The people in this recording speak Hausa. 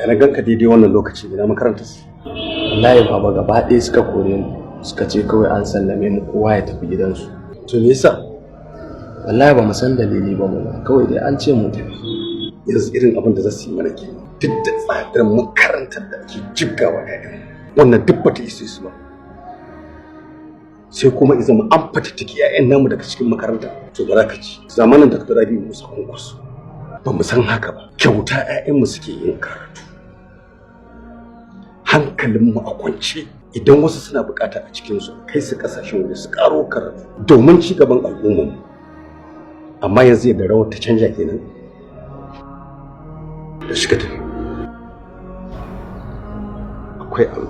da na ganka daidai wannan lokaci ina makarantar su. Wallahi baba gaba ɗaya suka kore mu suka ce kawai an sallame mu kowa ya tafi gidansu. To me yasa? Wallahi ba mu san dalili ba mu kawai dai an ce mu tafi. Yanzu irin abin da za su yi mana ke duk da tsadar makarantar da ake jibgawa ƴaƴan wannan duk bata isa su ba. Sai kuma idan mu an fatattaki ƴaƴan namu daga cikin makaranta to ba za ka ci zamanin da Dr. Rabi Musa Kunkus ba mu san haka ba kyauta ƴaƴan mu suke yin karatu hankalin mu a kwance idan wasu suna bukata a cikin su kai su kasashen waje su karo karatu domin ci gaban al'ummar mu amma yanzu yadda rawar ta canja kenan da shiga tafi akwai abu